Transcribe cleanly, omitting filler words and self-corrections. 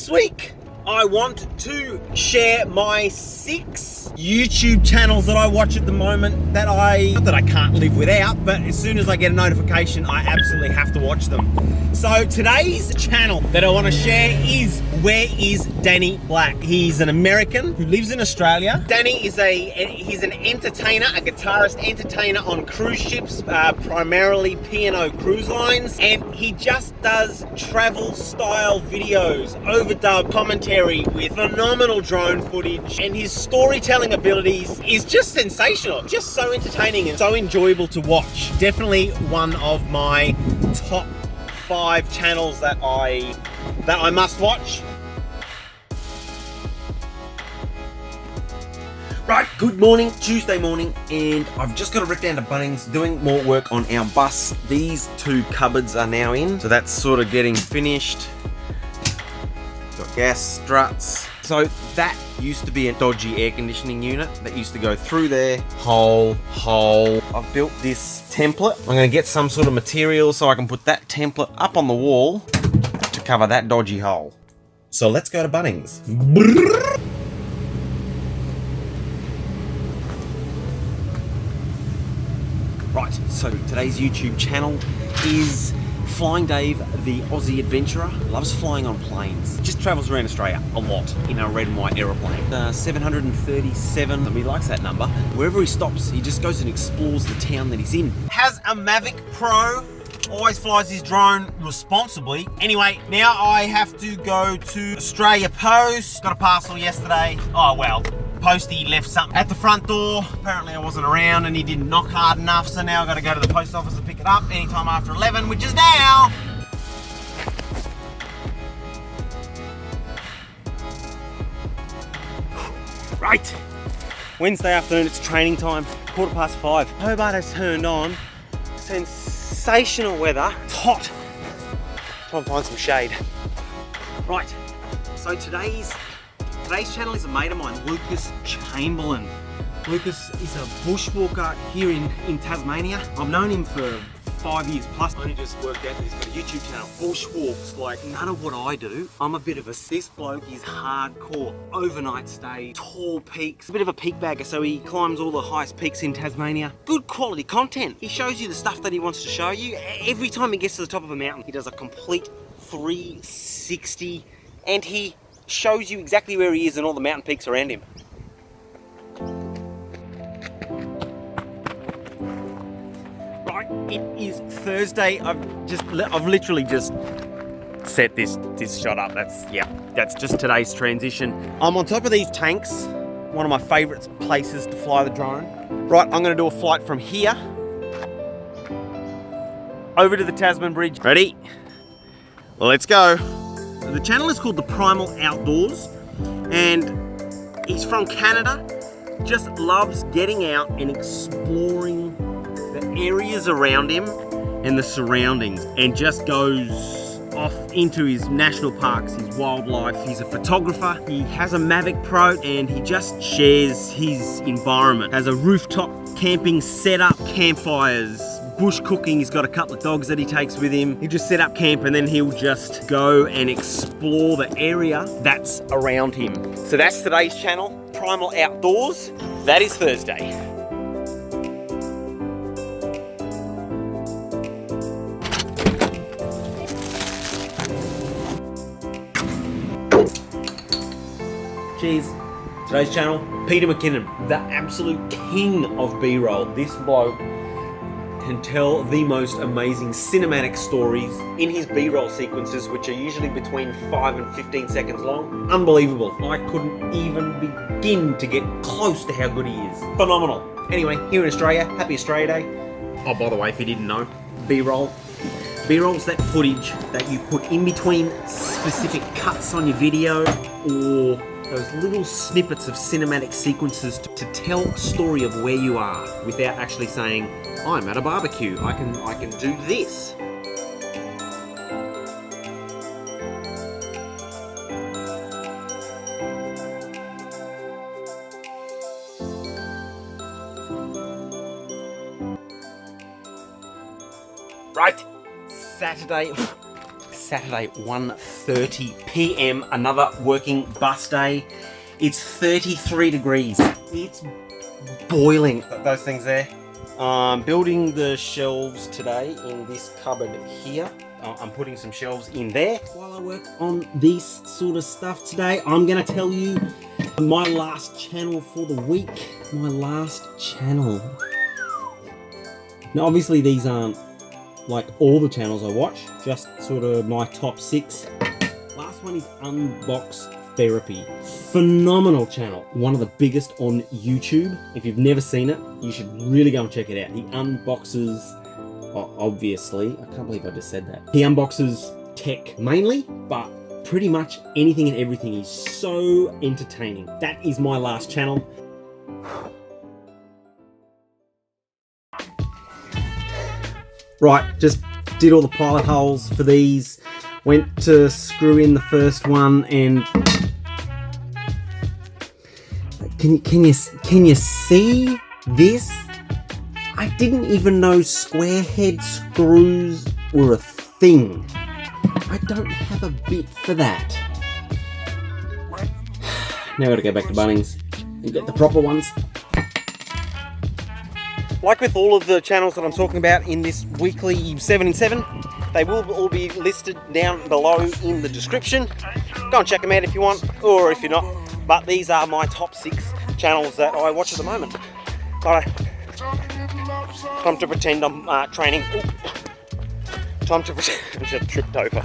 This week, I want to share my 6 YouTube channels that I watch at the moment that not that I can't live without, but as soon as I get a notification, I absolutely have to watch them. So today's channel that I want to share is Where is Danny Black? He's an American who lives in Australia. Danny is he's an entertainer, a guitarist entertainer on cruise ships, primarily P&O cruise lines, and he just does travel style videos, overdub commentary with phenomenal drone footage, and his storytelling abilities is just sensational, just so entertaining and so enjoyable to watch. Definitely one of my top 5 channels that I must watch. Right, good morning, Tuesday morning, and I've just got to rip down to Bunnings doing more work on our bus. These 2 cupboards are now in, so that's sort of getting finished. Got gas struts. So that used to be a dodgy air conditioning unit that used to go through there, hole. I've built this template. I'm going to get some sort of material so I can put that template up on the wall to cover that dodgy hole. So let's go to Bunnings. Right, so today's YouTube channel is Flying Dave, the Aussie adventurer. Loves flying on planes. Just travels around Australia a lot in a red and white aeroplane. 737, and he likes that number. Wherever he stops, he just goes and explores the town that he's in. Has a Mavic Pro. Always flies his drone responsibly. Anyway, now I have to go to Australia Post. Got a parcel yesterday. Oh well. Postie left something at the front door. Apparently I wasn't around and he didn't knock hard enough, so now I've got to go to the post office to pick it up anytime after 11, which is now. Right, Wednesday afternoon, it's training time, 5:15. Hobart has turned on. Sensational weather, it's hot. Try and find some shade. Right, so today's channel is a mate of mine, Lucas Chamberlain. Lucas is a bushwalker here in Tasmania. I've known him for 5 years plus. I only just worked out that he's got a YouTube channel. Bushwalks like none of what I do. I'm a bit of this bloke is hardcore, overnight stay, tall peaks, a bit of a peak bagger, so he climbs all the highest peaks in Tasmania. Good quality content. He shows you the stuff that he wants to show you. Every time he gets to the top of a mountain, he does a complete 360, and he shows you exactly where he is and all the mountain peaks around him. Right, it is Thursday. I've literally just set this shot up. That's just today's transition. I'm on top of these tanks, one of my favourite places to fly the drone. Right, I'm going to do a flight from here over to the Tasman Bridge. Ready? Let's go. The channel is called the Primal Outdoors, and he's from Canada. Just loves getting out and exploring the areas around him and the surroundings, and just goes off into his national parks, his wildlife. He's a photographer. He has a Mavic Pro, and he just shares his environment. Has a rooftop camping setup, campfires, bush cooking. He's got a couple of dogs that he takes with him. He'll just set up camp and then he'll just go and explore the area that's around him. So that's today's channel, Primal Outdoors. That is Thursday. Cheers. Today's channel, Peter McKinnon, the absolute king of B-roll. This bloke can tell the most amazing cinematic stories in his B-roll sequences, which are usually between 5 and 15 seconds long. Unbelievable. I couldn't even begin to get close to how good he is. Phenomenal. Anyway, here in Australia, happy Australia Day. Oh, by the way, if you didn't know, B-roll. B-roll's that footage that you put in between specific cuts on your video, or those little snippets of cinematic sequences to tell a story of where you are without actually saying, I'm at a barbecue, I can do this. Right, Saturday, 1:30 p.m. Another working bus day. It's 33 degrees. It's boiling. Those things there. I'm building the shelves today in this cupboard here. I'm putting some shelves in there. While I work on this sort of stuff today, I'm going to tell you my last channel for the week. My last channel. Now obviously these aren't like all the channels I watch, just sort of my top 6. Last one is Unbox Therapy. Phenomenal channel. One of the biggest on YouTube. If you've never seen it, you should really go and check it out. He unboxes, obviously, I can't believe I just said that. He unboxes tech mainly, but pretty much anything and everything. Is so entertaining. That is my last channel. Right, just did all the pilot holes for these. Went to screw in the first one and can you see this? I didn't even know square head screws were a thing. I don't have a bit for that. Now I gotta go back to Bunnings and get the proper ones. Like with all of the channels that I'm talking about in this weekly 7 in 7, they will all be listed down below in the description. Go and check them out if you want, or if you're not. But these are my top 6 channels that I watch at the moment. Alright, time to pretend I'm training. Ooh. Time to pretend I just tripped over.